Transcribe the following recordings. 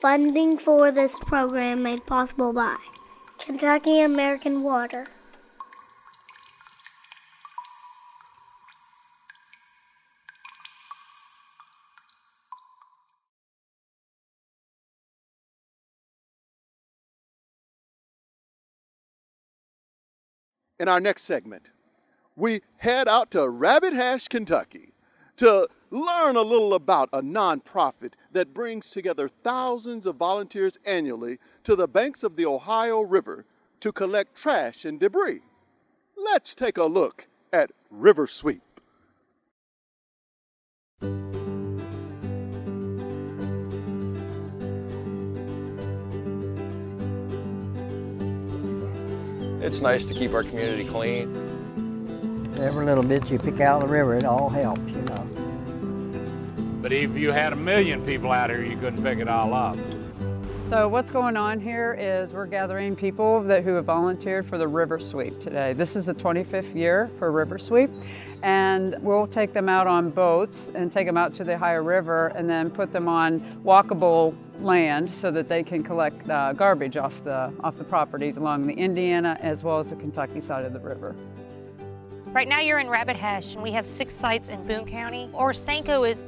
Funding for this program made possible by Kentucky American Water. In our next segment, we head out to Rabbit Hash, Kentucky to learn a little about a nonprofit that brings together thousands of volunteers annually to the banks of the Ohio River to collect trash and debris. Let's take a look at River Sweep. It's nice to keep our community clean. Every little bit you pick out of the river, it all helps, you know. But if you had 1 million people out here, you couldn't pick it all up. So what's going on here is we're gathering people who have volunteered for the River Sweep today. This is the 25th year for River Sweep, and we'll take them out on boats and take them out to the Ohio River and then put them on walkable land so that they can collect garbage off the properties along the Indiana as well as the Kentucky side of the river. Right now you're in Rabbit Hash, and we have 6 sites in Boone County. ORSANCO is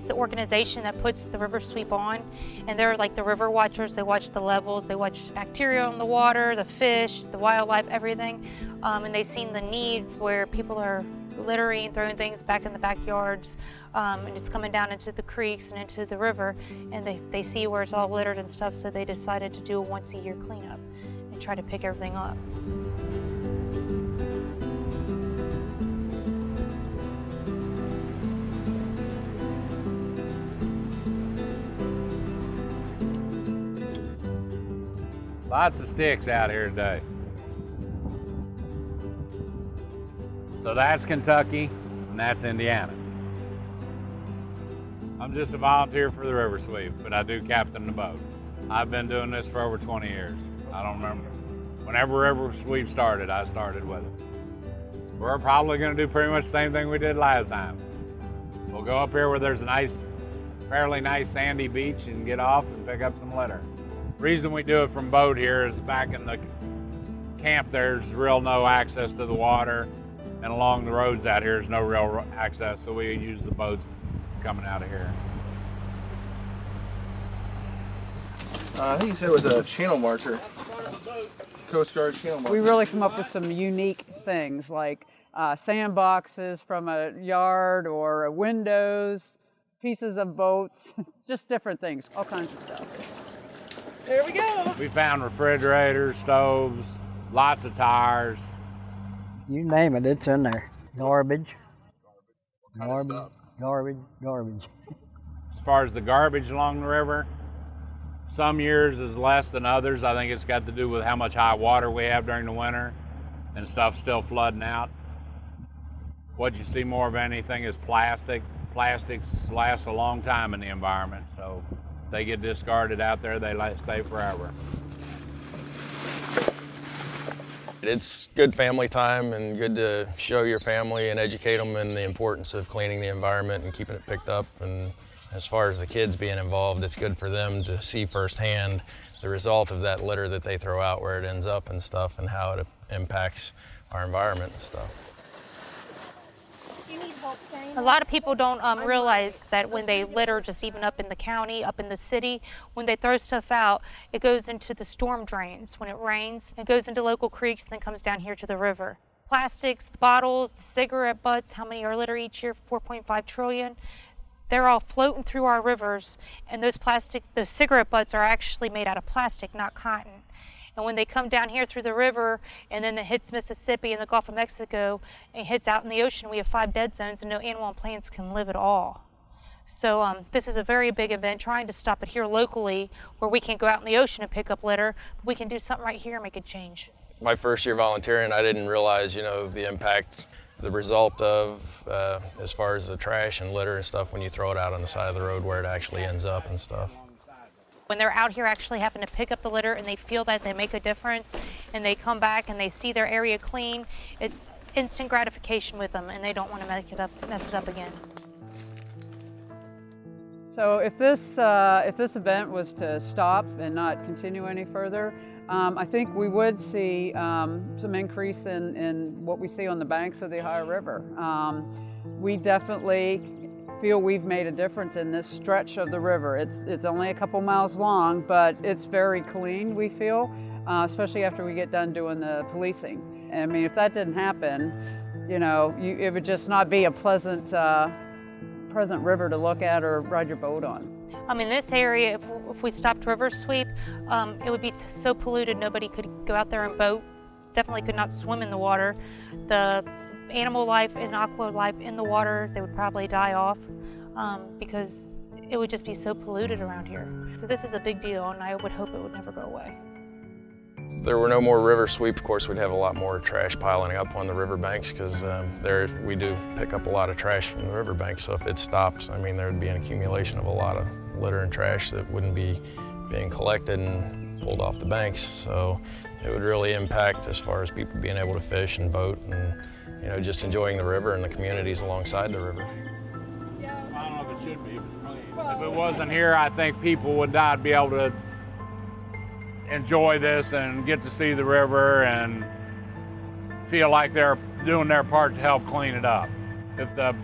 the organization that puts the river sweep on, and they're like the river watchers. They watch the levels, they watch bacteria in the water, the fish, the wildlife, everything. And they've seen the need where people are littering, throwing things back in the backyards, and it's coming down into the creeks and into the river, and they see where it's all littered and stuff, so they decided to do a once-a-year cleanup and try to pick everything up. Lots of sticks out here today. So that's Kentucky, and that's Indiana. I'm just a volunteer for the River Sweep, but I do captain the boat. I've been doing this for over 20 years. I don't remember. Whenever River Sweep started, I started with it. We're probably gonna do pretty much the same thing we did last time. We'll go up here where there's a fairly nice sandy beach and get off and pick up some litter. The reason we do it from boat here is back in the camp there's no access to the water, and along the roads out here there's no real access, so we use the boats coming out of here. I think you said it was a channel marker. Coast Guard channel marker. We really come up with some unique things like sandboxes from a yard or windows, pieces of boats, just different things, all kinds of stuff. There we go. We found refrigerators, stoves, lots of tires. You name it, it's in there. Garbage. Garbage. As far as the garbage along the river, some years is less than others. I think it's got to do with how much high water we have during the winter and stuff still flooding out. What you see more of anything is plastic. Plastics last a long time in the environment, so if they get discarded out there, they stay forever. It's good family time and good to show your family and educate them in the importance of cleaning the environment and keeping it picked up. And as far as the kids being involved, it's good for them to see firsthand the result of that litter that they throw out, where it ends up and stuff, and how it impacts our environment and stuff. A lot of people don't realize that when they litter, just even up in the county, up in the city, when they throw stuff out, it goes into the storm drains. When it rains, it goes into local creeks and then comes down here to the river. Plastics, the bottles, the cigarette butts, how many are littered each year? 4.5 trillion. They're all floating through our rivers, and those cigarette butts are actually made out of plastic, not cotton. And when they come down here through the river, and then it hits Mississippi and the Gulf of Mexico, and hits out in the ocean, we have 5 dead zones, and no animal and plants can live at all. So this is a very big event, trying to stop it here locally, where we can't go out in the ocean and pick up litter. But we can do something right here and make a change. My first year volunteering, I didn't realize, the impact, the result of, as far as the trash and litter and stuff, when you throw it out on the side of the road, where it actually ends up and stuff. When they're out here actually having to pick up the litter and they feel that they make a difference, and they come back and they see their area clean, it's instant gratification with them, and they don't want to mess it up again. So if this event was to stop and not continue any further, I think we would see some increase in what we see on the banks of the Ohio River. We definitely feel we've made a difference in this stretch of the river. It's only a couple miles long, but it's very clean, we feel, especially after we get done doing the policing. I mean, if that didn't happen, you know, it would just not be a pleasant river to look at or ride your boat on. In this area, if we stopped river sweep, it would be so polluted nobody could go out there and boat, definitely could not swim in the water. The animal life and aqua life in the water, they would probably die off because it would just be so polluted around here. So this is a big deal, and I would hope it would never go away. If there were no more river sweep, of course, we'd have a lot more trash piling up on the riverbanks because we do pick up a lot of trash from the riverbanks. So if it stopped, I mean, there would be an accumulation of a lot of litter and trash that wouldn't be being collected and pulled off the banks. So it would really impact as far as people being able to fish and boat and, you know, just enjoying the river and the communities alongside the river. I don't know if it should be, if it's clean. If it wasn't here, I think people would not be able to enjoy this and get to see the river and feel like they're doing their part to help clean it up. If the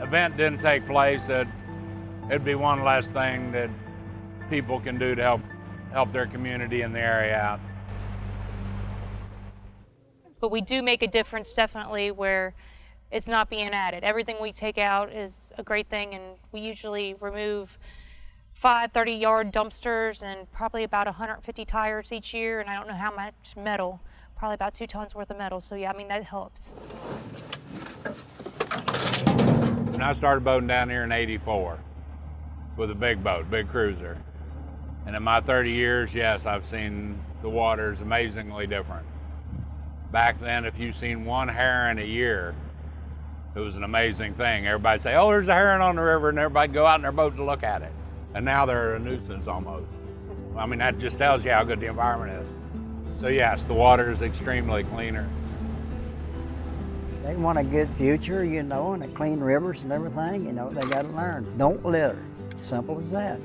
event didn't take place, it'd be one less thing that people can do to help their community and the area out. But we do make a difference definitely where it's not being added. Everything we take out is a great thing, and we usually remove 5 30-yard dumpsters and probably about 150 tires each year, and I don't know how much metal, probably about 2 tons worth of metal. So yeah, I mean, that helps. When I started boating down here in '84 with a big boat, big cruiser. And in my 30 years, yes, I've seen the waters amazingly different. Back then, if you seen one heron a year, it was an amazing thing. Everybody'd say, oh, there's a heron on the river, and everybody'd go out in their boat to look at it. And now they're a nuisance almost. I mean, that just tells you how good the environment is. So yes, the water is extremely cleaner. They want a good future, you know, and a clean rivers and everything, you know, they gotta learn. Don't litter, simple as that.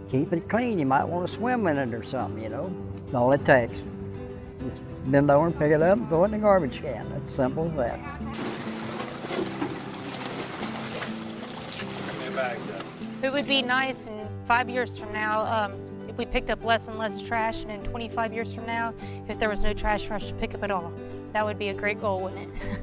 Keep it clean, you might want to swim in it or something, you know. That's all it takes. Just bend over and pick it up and throw it in the garbage can. That's simple as that. It would be nice in 5 years from now if we picked up less and less trash, and in 25 years from now, if there was no trash for us to pick up at all. That would be a great goal, wouldn't it?